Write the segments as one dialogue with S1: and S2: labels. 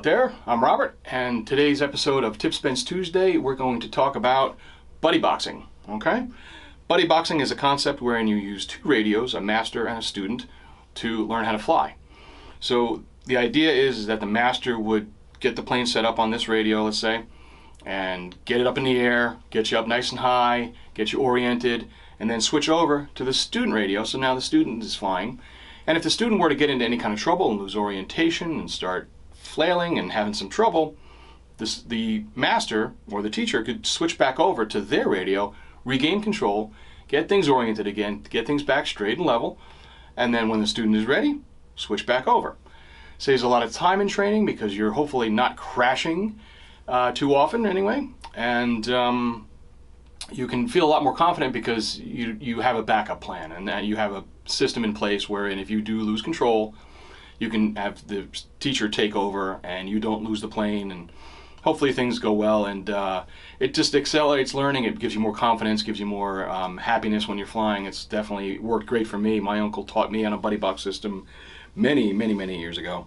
S1: there, I'm Robert, and today's episode of Tip Spence Tuesday, we're going to talk about buddy boxing, okay? Buddy boxing is a concept wherein you use two radios, a master and a student, to learn how to fly. So the idea is that the master would get the plane set up on this radio, let's say, and get it up in the air, get you up nice and high, get you oriented, and then switch over to the student radio, so now the student is flying. And if the student were to get into any kind of trouble and lose orientation and start flailing and having some trouble, the master or the teacher could switch back over to their radio, regain control, get things oriented again, get things back straight and level, and then when the student is ready, switch back over. Saves a lot of time in training because you're hopefully not crashing too often anyway, and you can feel a lot more confident because you have a backup plan and that you have a system in place wherein if you do lose control, you can have the teacher take over and you don't lose the plane, and hopefully things go well, and it just accelerates learning. It gives you more confidence, gives you more happiness when you're flying. It's definitely worked great for me. My uncle taught me on a buddy box system many years ago,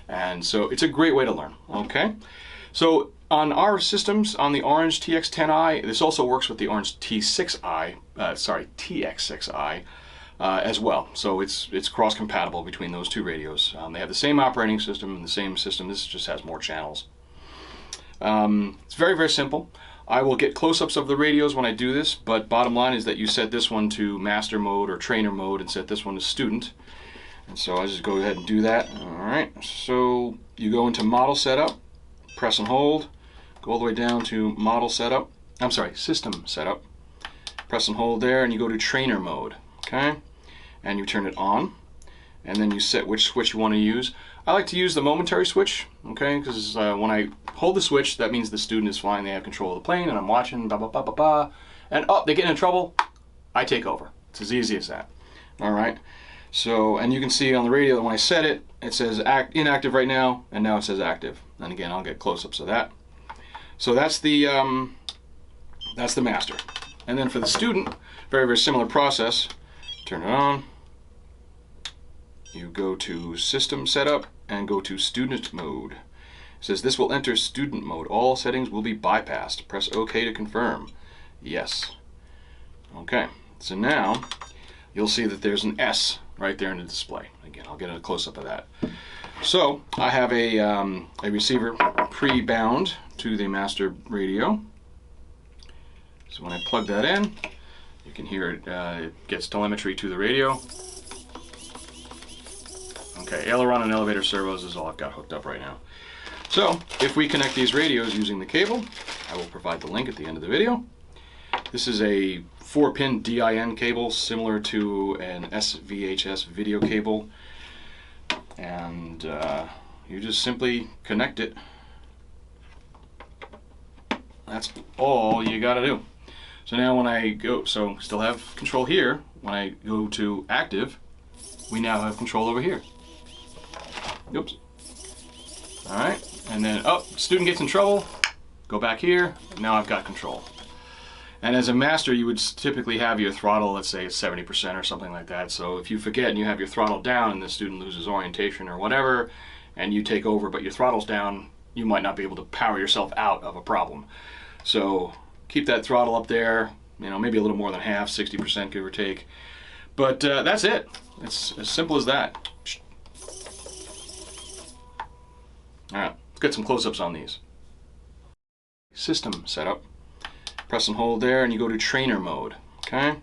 S1: and so it's a great way to learn. Okay, so on our systems, on the Orange TX10i, this also works with the Orange TX6i as well. So it's cross-compatible between those two radios. They have the same operating system and the same system. This just has more channels. It's very simple. I will get close-ups of the radios when I do this, but bottom line is that you set this one to master mode or trainer mode and set this one to student. And so I just go ahead and do that. Alright, so you go into model setup, press and hold, go all the way down to model setup, system setup, press and hold there, and you go to trainer mode, okay? And you turn it on, and then you set which switch you want to use. I like to use the momentary switch, okay, because when I hold the switch, that means the student is flying, they have control of the plane, and I'm watching, and they get in trouble, I take over. It's as easy as that. Alright, so, and you can see on the radio that when I set it, it says inactive right now, and now it says active. And again, I'll get close-ups of that. So that's the master. And then for the student, very similar process. Turn it on. You go to system setup and go to student mode. It says this will enter student mode. All settings will be bypassed. Press OK to confirm. Yes. Okay. So now you'll see that there's an S right there in the display. Again, I'll get a close-up of that. So I have a receiver pre-bound to the master radio. So when I plug that in, you can hear it, it gets telemetry to the radio. Okay, aileron and elevator servos is all I've got hooked up right now. So if we connect these radios using the cable, I will provide the link at the end of the video. This is a 4-pin DIN cable similar to an SVHS video cable, and you just simply connect it. That's all you gotta do. So now when I go, so still have control here, when I go to active, we now have control over here. Oops. Alright, and then, student gets in trouble, go back here, now I've got control. And as a master, you would typically have your throttle, let's say, at 70% or something like that. So if you forget and you have your throttle down and the student loses orientation or whatever, and you take over but your throttle's down, you might not be able to power yourself out of a problem. So keep that throttle up there, you know, maybe a little more than half, 60% give or take. But that's it. It's as simple as that. Alright, let's get some close-ups on these. System setup. Press and hold there, and you go to trainer mode, okay?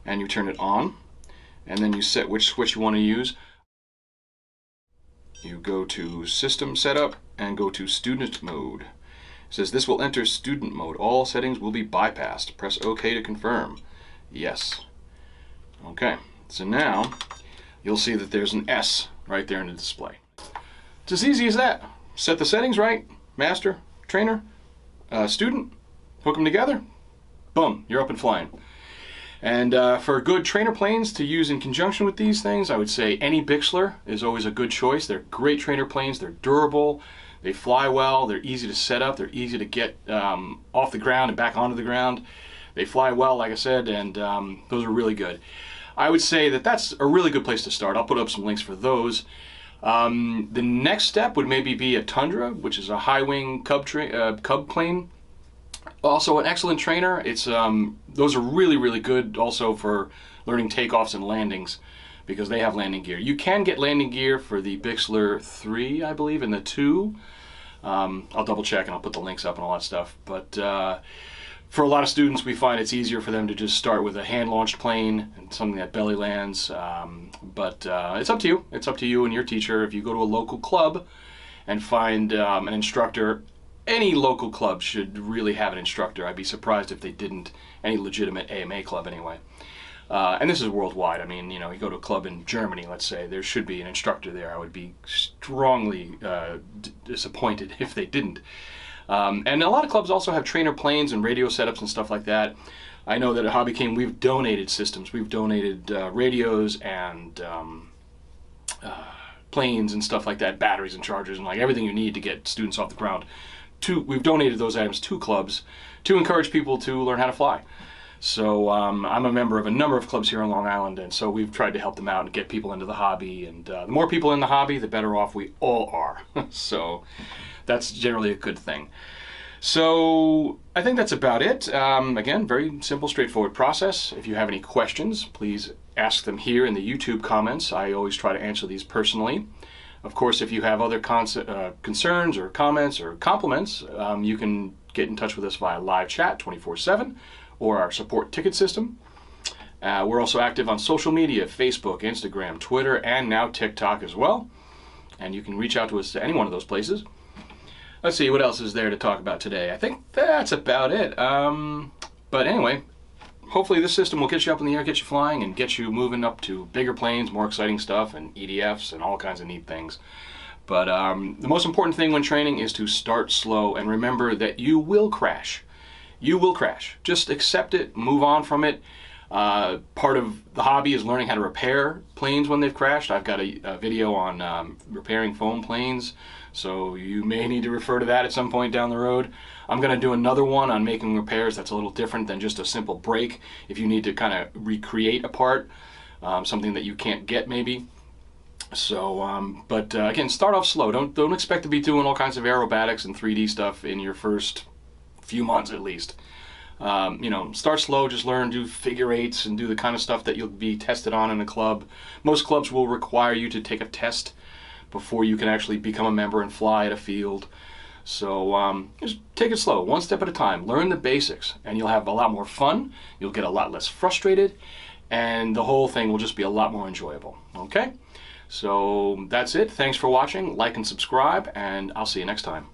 S1: And you turn it on, and then you set which switch you want to use. You go to system setup and go to student mode. It says this will enter student mode. All settings will be bypassed. Press OK to confirm. Yes. Okay, so now you'll see that there's an S right there in the display. It's as easy as that. Set the settings right, master, trainer, student, hook them together, boom, you're up and flying. And for good trainer planes to use in conjunction with these things, I would say any Bixler is always a good choice. They're great trainer planes, they're durable, they fly well, they're easy to set up, they're easy to get off the ground and back onto the ground. They fly well, like I said, and those are really good. I would say that that's a really good place to start. I'll put up some links for those. The next step would maybe be a Tundra, which is a high-wing cub plane. Also an excellent trainer. It's those are really, really good also for learning takeoffs and landings, because they have landing gear. You can get landing gear for the Bixler 3, I believe, and the 2. I'll double check and I'll put the links up and all that stuff. But for a lot of students, we find it's easier for them to just start with a hand-launched plane and something that belly lands. But it's up to you. It's up to you and your teacher. If you go to a local club and find an instructor, any local club should really have an instructor. I'd be surprised if they didn't. Any legitimate AMA club, anyway. And this is worldwide. I mean, you know, you go to a club in Germany, let's say, there should be an instructor there. I would be strongly disappointed if they didn't. And a lot of clubs also have trainer planes and radio setups and stuff like that. I know that at Hobby King we've donated systems. We've donated radios and planes and stuff like that, batteries and chargers and like everything you need to get students off the ground. We've donated those items to clubs to encourage people to learn how to fly. So I'm a member of a number of clubs here on Long Island, and so we've tried to help them out and get people into the hobby. And the more people in the hobby, the better off we all are. So that's generally a good thing. So I think that's about it. Again, very simple, straightforward process. If you have any questions, please ask them here in the YouTube comments. I always try to answer these personally. Of course, if you have other concerns or comments or compliments, you can get in touch with us via live chat 24/7 or our support ticket system. We're also active on social media, Facebook, Instagram, Twitter, and now TikTok as well. And you can reach out to us to any one of those places. Let's see, what else is there to talk about today? I think that's about it. But anyway, hopefully this system will get you up in the air, get you flying, and get you moving up to bigger planes, more exciting stuff, and EDFs, and all kinds of neat things. But the most important thing when training is to start slow and remember that you will crash. You will crash. Just accept it, move on from it. Part of the hobby is learning how to repair planes when they've crashed. I've got a video on repairing foam planes, so you may need to refer to that at some point down the road. I'm going to do another one on making repairs that's a little different than just a simple break. If you need to kind of recreate a part, something that you can't get maybe. So, again, start off slow. Don't expect to be doing all kinds of aerobatics and 3D stuff in your first few months at least. You know, start slow, just learn, do figure eights and do the kind of stuff that you'll be tested on in a club. Most clubs will require you to take a test before you can actually become a member and fly at a field. So just take it slow, one step at a time. Learn the basics and you'll have a lot more fun, you'll get a lot less frustrated, and the whole thing will just be a lot more enjoyable. Okay? So that's it. Thanks for watching. Like and subscribe, and I'll see you next time.